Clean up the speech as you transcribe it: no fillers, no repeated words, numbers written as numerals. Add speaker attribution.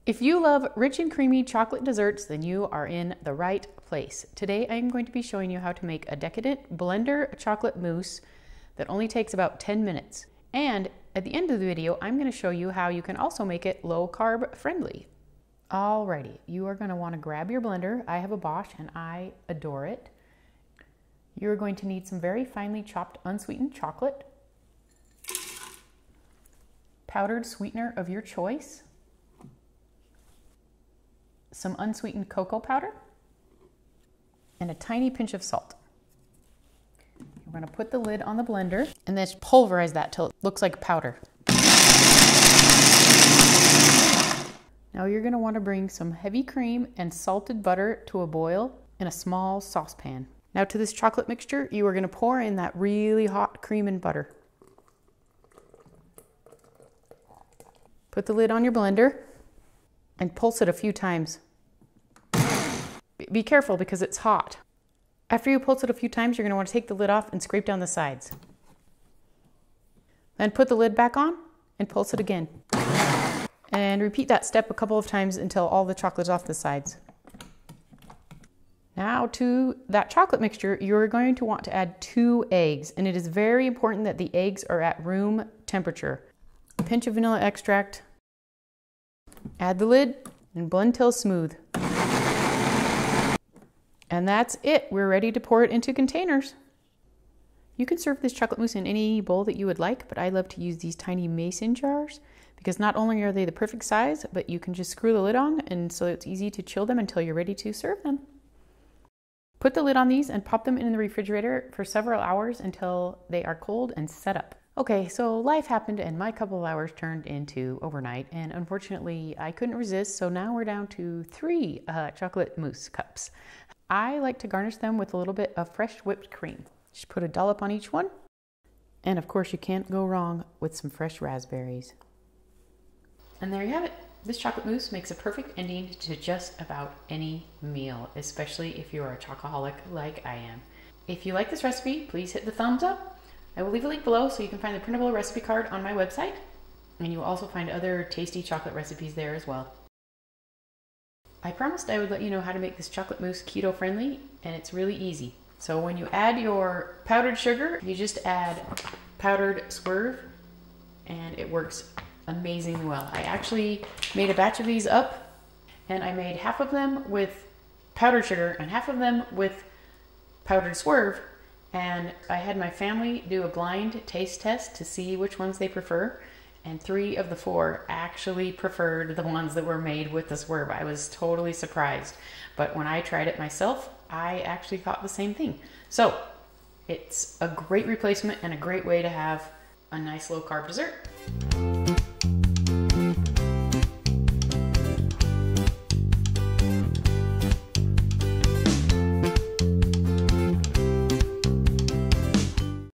Speaker 1: If you love rich and creamy chocolate desserts, then you are in the right place. Today I am going to be showing you how to make a Decadent blender chocolate mousse that only takes about 10 minutes. And at the end of the video, I'm going to show you how you can also make it low carb friendly. Alrighty, you are going to want to grab your blender. I have a Bosch and I adore it. You're going to need some very finely chopped unsweetened chocolate, powdered sweetener of your choice, some unsweetened cocoa powder, and a tiny pinch of salt. We're going to put the lid on the blender and then pulverize that till it looks like powder. Now you're going to want to bring some heavy cream and salted butter to a boil in a small saucepan. Now to this chocolate mixture, you are going to pour in that really hot cream and butter. Put the lid on your blender and pulse it a few times. Be careful because it's hot. After you pulse it a few times, you're going to want to take the lid off and scrape down the sides. Then put the lid back on and pulse it again. And repeat that step a couple of times until all the chocolate's off the sides. Now to that chocolate mixture, you're going to want to add 2 eggs, and it is very important that the eggs are at room temperature. A pinch of vanilla extract. Add the lid and blend till smooth. And that's it. We're ready to pour it into containers. You can serve this chocolate mousse in any bowl that you would like, but I love to use these tiny mason jars because not only are they the perfect size, but you can just screw the lid on, and so it's easy to chill them until you're ready to serve them. Put the lid on these and pop them in the refrigerator for several hours until they are cold and set up. Okay, so life happened and my couple of hours turned into overnight, and unfortunately I couldn't resist, so now we're down to 3 chocolate mousse cups. I like to garnish them with a little bit of fresh whipped cream. Just put a dollop on each one. And of course you can't go wrong with some fresh raspberries. And there you have it. This chocolate mousse makes a perfect ending to just about any meal, especially if you're a chocoholic like I am. If you like this recipe, please hit the thumbs up. I will leave a link below so you can find the printable recipe card on my website. And you will also find other tasty chocolate recipes there as well. I promised I would let you know how to make this chocolate mousse keto friendly, and it's really easy. So when you add your powdered sugar, you just add powdered swerve, and it works amazingly well. I actually made a batch of these up, and I made half of them with powdered sugar and half of them with powdered swerve, and I had my family do a blind taste test to see which ones they prefer. And 3 of the 4 actually preferred the ones that were made with the swerve. I was totally surprised. But when I tried it myself, I actually thought the same thing. So it's a great replacement and a great way to have a nice low carb dessert.